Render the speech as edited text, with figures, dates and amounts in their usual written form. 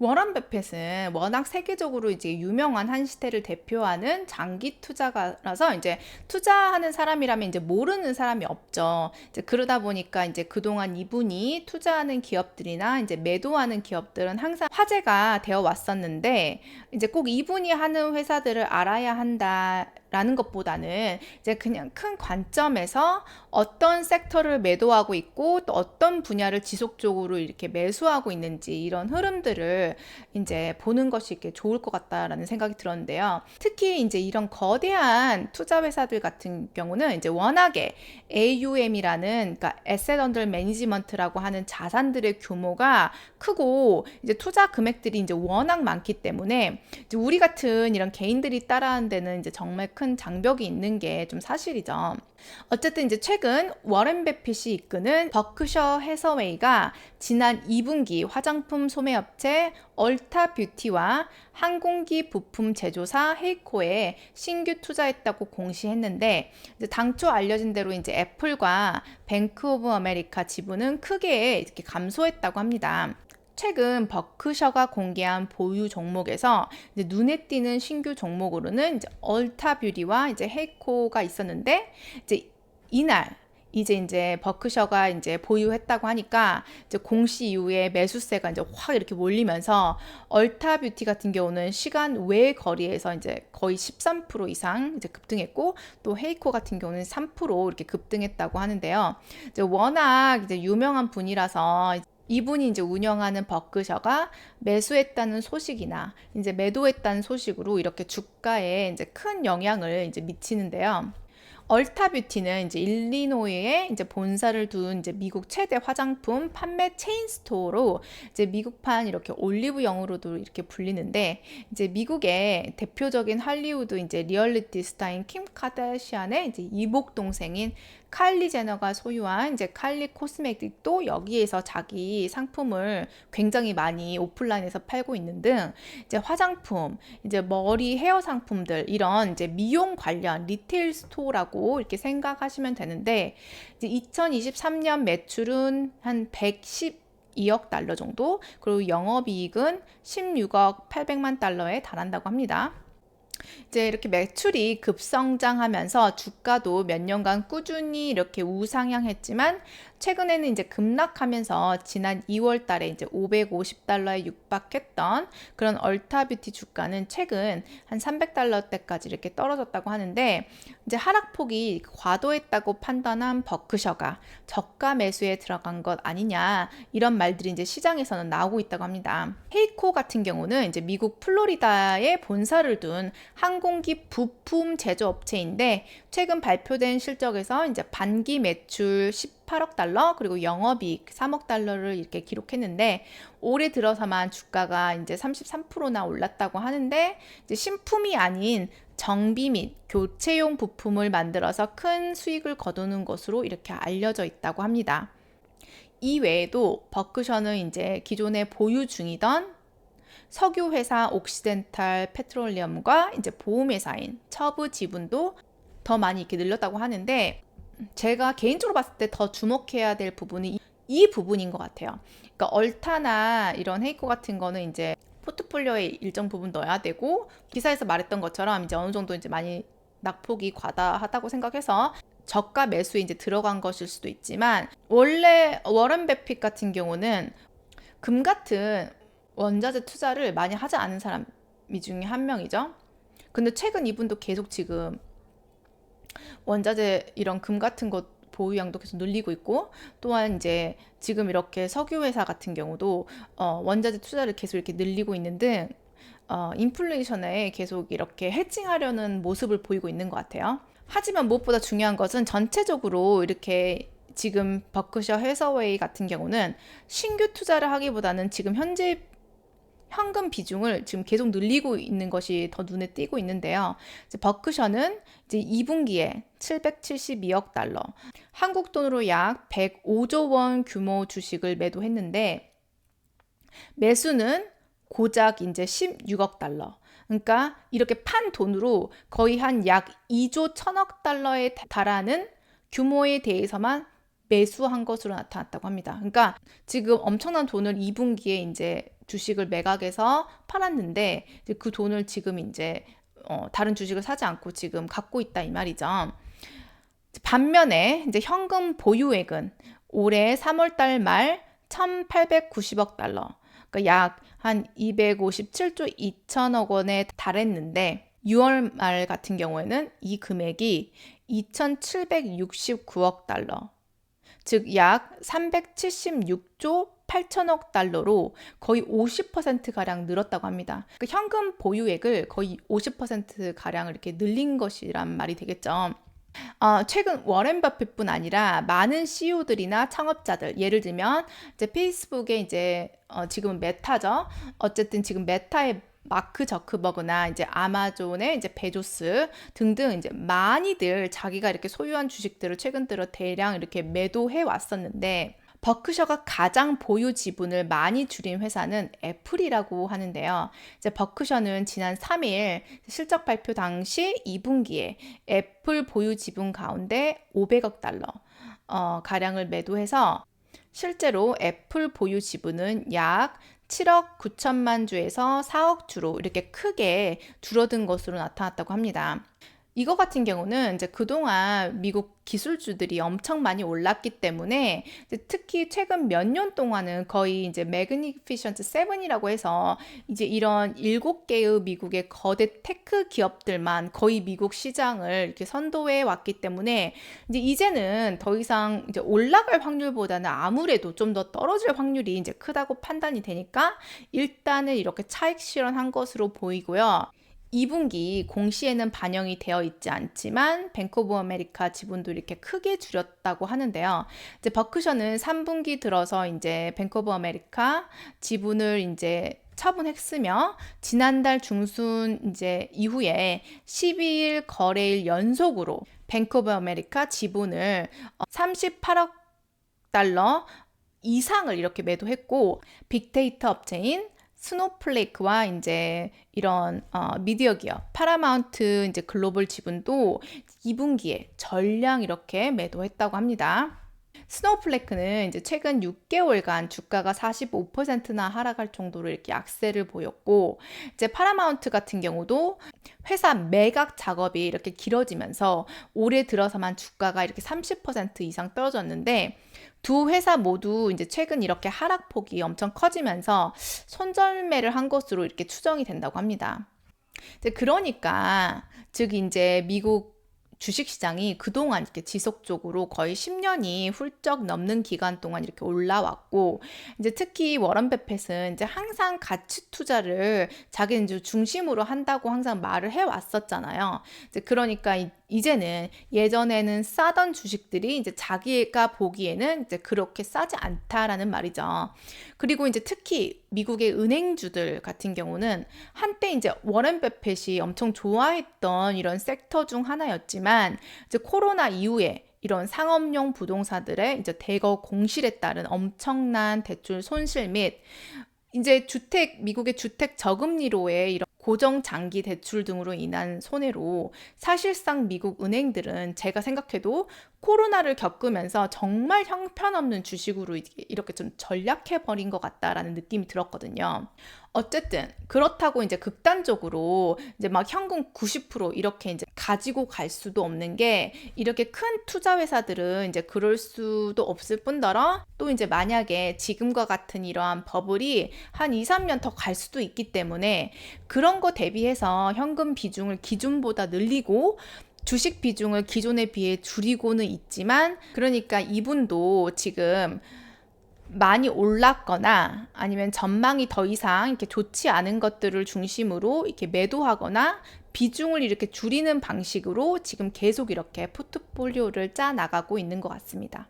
워런 버핏은 워낙 세계적으로 이제 유명한 한 시대를 대표하는 장기 투자가라서 이제 투자하는 사람이라면 이제 모르는 사람이 없죠. 이제 그러다 보니까 이제 그동안 이분이 투자하는 기업들이나 이제 매도하는 기업들은 항상 화제가 되어 왔었는데 이제 꼭 이분이 하는 회사들을 알아야 한다라는 것보다는 이제 그냥 큰 관점에서 어떤 섹터를 매도하고 있고 또 어떤 분야를 지속적으로 이렇게 매수하고 있는지 이런 흐름들을 이제 보는 것이 이렇게 좋을 것 같다라는 생각이 들었는데요. 특히 이제 이런 거대한 투자 회사들 같은 경우는 이제 워낙에 AUM이라는 그러니까 Asset Under Management라고 하는 자산들의 규모가 크고 이제 투자 금액들이 이제 워낙 많기 때문에 이제 우리 같은 이런 개인들이 따라하는 데는 이제 정말 큰 장벽이 있는 게 좀 사실이죠. 어쨌든 이제 최근 워렌 버핏이 이끄는 버크셔 해서웨이가 지난 2분기 화장품 소매업체 얼타 뷰티와 항공기 부품 제조사 헤이코에 신규 투자했다고 공시했는데 이제 당초 알려진 대로 이제 애플과 뱅크 오브 아메리카 지분은 크게 이렇게 감소했다고 합니다. 최근 버크셔가 공개한 보유 종목에서 이제 눈에 띄는 신규 종목으로는 이제 얼타뷰리와 이제 헤이코가 있었는데 이제 이날 이제 버크셔가 이제 보유했다고 하니까 이제 공시 이후에 매수세가 이제 확 이렇게 몰리면서 얼타 뷰티 같은 경우는 시간 외 거리에서 이제 거의 13% 이상 이제 급등했고 또 헤이코 같은 경우는 3% 이렇게 급등했다고 하는데요. 이제 워낙 이제 유명한 분이라서 이분이 이제 운영하는 버크셔가 매수했다는 소식이나 이제 매도했다는 소식으로 이렇게 주가에 이제 큰 영향을 이제 미치는데요. 얼타뷰티는 이제 일리노이에 이제 본사를 둔 이제 미국 최대 화장품 판매 체인 스토어로 이제 미국판 이렇게 올리브영으로도 이렇게 불리는데 이제 미국의 대표적인 할리우드 이제 리얼리티 스타인 킴 카다시안의 이제 이복 동생인 칼리 제너가 소유한 이제 칼리 코스메틱도 여기에서 자기 상품을 굉장히 많이 오프라인에서 팔고 있는 등 이제 화장품, 이제 머리 헤어 상품들 이런 이제 미용 관련 리테일 스토어라고 이렇게 생각하시면 되는데 이제 2023년 매출은 한 112억 달러 정도, 그리고 영업이익은 16억 800만 달러에 달한다고 합니다. 이제 이렇게 매출이 급성장하면서 주가도 몇 년간 꾸준히 이렇게 우상향했지만 최근에는 이제 급락하면서 지난 2월 달에 이제 550달러에 육박했던 그런 얼타뷰티 주가는 최근 한 300달러대까지 이렇게 떨어졌다고 하는데 이제 하락폭이 과도했다고 판단한 버크셔가 저가 매수에 들어간 것 아니냐 이런 말들이 이제 시장에서는 나오고 있다고 합니다. 헤이코 같은 경우는 이제 미국 플로리다에 본사를 둔 항공기 부품 제조업체인데 최근 발표된 실적에서 이제 반기 매출 18억 달러 그리고 영업이익 3억 달러를 이렇게 기록했는데 올해 들어서만 주가가 이제 33%나 올랐다고 하는데 이제 신품이 아닌 정비 및 교체용 부품을 만들어서 큰 수익을 거두는 것으로 이렇게 알려져 있다고 합니다. 이 외에도 버크셔는 이제 기존에 보유 중이던 석유 회사 옥시덴탈 페트롤리엄과 이제 보험회사인 처브 지분도 더 많이 이렇게 늘렸다고 하는데 제가 개인적으로 봤을 때 더 주목해야 될 부분이 이 부분인 것 같아요. 그러니까 얼타나 이런 헤이코 같은 거는 이제 포트폴리오에 일정 부분 넣어야 되고 기사에서 말했던 것처럼 이제 어느 정도 이제 많이 낙폭이 과다하다고 생각해서 저가 매수에 이제 들어간 것일 수도 있지만 원래 워런 버핏 같은 경우는 금 같은 원자재 투자를 많이 하지 않은 사람 중에 한 명이죠. 근데 최근 이분도 계속 지금 원자재 이런 금 같은 것 보유량도 계속 늘리고 있고 또한 이제 지금 이렇게 석유 회사 같은 경우도 원자재 투자를 계속 이렇게 늘리고 있는 등 인플레이션에 계속 이렇게 해칭하려는 모습을 보이고 있는 것 같아요. 하지만 무엇보다 중요한 것은 전체적으로 이렇게 지금 버크셔 해서웨이 같은 경우는 신규 투자를 하기보다는 지금 현재 현금 비중을 지금 계속 늘리고 있는 것이 더 눈에 띄고 있는데요. 이제 버크셔는 이제 2분기에 772억 달러, 한국 돈으로 약 105조 원 규모 주식을 매도했는데 매수는 고작 이제 16억 달러. 그러니까 이렇게 판 돈으로 거의 한 약 2조 1000억 달러에 달하는 규모에 대해서만 매수한 것으로 나타났다고 합니다. 그러니까 지금 엄청난 돈을 2분기에 이제 주식을 매각해서 팔았는데 이제 그 돈을 지금 이제 다른 주식을 사지 않고 지금 갖고 있다 이 말이죠. 반면에 이제 현금 보유액은 올해 3월 달 말 1,890억 달러, 그러니까 약 한 257조 2천억 원에 달했는데 6월 말 같은 경우에는 이 금액이 2,769억 달러, 즉 약 376조 8천억 달러로 거의 50%가량 늘었다고 합니다. 그러니까 현금 보유액을 거의 50%가량 이렇게 늘린 것이란 말이 되겠죠. 최근 워렌 버핏뿐 아니라 많은 CEO들이나 창업자들, 예를 들면 이제 페이스북에 이제 지금은 메타죠. 어쨌든 지금 메타의 마크 저크버그나 이제 아마존의 이제 베조스 등등 이제 많이들 자기가 이렇게 소유한 주식들을 최근 들어 대량 이렇게 매도해 왔었는데, 버크셔가 가장 보유 지분을 많이 줄인 회사는 애플이라고 하는데요. 이제 버크셔는 지난 3일 실적 발표 당시 2분기에 애플 보유 지분 가운데 500억 달러 가량을 매도해서 실제로 애플 보유 지분은 약 7억 9천만 주에서 4억 주로 이렇게 크게 줄어든 것으로 나타났다고 합니다. 이거 같은 경우는 이제 그동안 미국 기술주들이 엄청 많이 올랐기 때문에 이제 특히 최근 몇 년 동안은 거의 이제 매그니피션트 7이라고 해서 이제 이런 7개의 미국의 거대 테크 기업들만 거의 미국 시장을 이렇게 선도해 왔기 때문에 이제는 더 이상 이제 올라갈 확률보다는 아무래도 좀 더 떨어질 확률이 이제 크다고 판단이 되니까 일단은 이렇게 차익 실현한 것으로 보이고요. 2분기 공시에는 반영이 되어 있지 않지만 뱅크 오브 아메리카 지분도 이렇게 크게 줄였다고 하는데요. 이제 버크셔는 3분기 들어서 이제 뱅크 오브 아메리카 지분을 이제 처분했으며 지난달 중순 이제 이후에 12일 거래일 연속으로 뱅크 오브 아메리카 지분을 38억 달러 이상을 이렇게 매도했고, 빅데이터 업체인 스노플레이크와 이제 이런 미디어 기업 파라마운트 이제 글로벌 지분도 2분기에 전량 이렇게 매도했다고 합니다. 스노우플레이크는 이제 최근 6개월간 주가가 45%나 하락할 정도로 이렇게 약세를 보였고, 이제 파라마운트 같은 경우도 회사 매각 작업이 이렇게 길어지면서 올해 들어서만 주가가 이렇게 30% 이상 떨어졌는데, 두 회사 모두 이제 최근 이렇게 하락폭이 엄청 커지면서 손절매를 한 것으로 이렇게 추정이 된다고 합니다. 그러니까 즉 이제 미국 주식시장이 그동안 이렇게 지속적으로 거의 10년이 훌쩍 넘는 기간 동안 이렇게 올라왔고, 이제 특히 워런 버핏은 이제 항상 가치 투자를 자기는 이제 중심으로 한다고 항상 말을 해왔었잖아요. 이제 그러니까 이제는 예전에는 싸던 주식들이 이제 자기가 보기에는 이제 그렇게 싸지 않다라는 말이죠. 그리고 이제 특히 미국의 은행주들 같은 경우는 한때 이제 워런 버핏이 엄청 좋아했던 이런 섹터 중 하나였지만, 이제 코로나 이후에 이런 상업용 부동산들의 이제 대거 공실에 따른 엄청난 대출 손실 및 이제 미국의 주택 저금리로의 이런 고정 장기 대출 등으로 인한 손해로 사실상 미국 은행들은 제가 생각해도 코로나를 겪으면서 정말 형편없는 주식으로 이렇게 좀 전략해버린 것 같다라는 느낌이 들었거든요. 어쨌든 그렇다고 이제 극단적으로 이제 막 현금 90% 이렇게 이제 가지고 갈 수도 없는 게, 이렇게 큰 투자 회사들은 이제 그럴 수도 없을 뿐더러 또 이제 만약에 지금과 같은 이러한 버블이 한 2, 3년 더 갈 수도 있기 때문에 그런 거 대비해서 현금 비중을 기존보다 늘리고 주식 비중을 기존에 비해 줄이고는 있지만, 그러니까 이분도 지금 많이 올랐거나 아니면 전망이 더 이상 이렇게 좋지 않은 것들을 중심으로 이렇게 매도하거나 비중을 이렇게 줄이는 방식으로 지금 계속 이렇게 포트폴리오를 짜 나가고 있는 것 같습니다.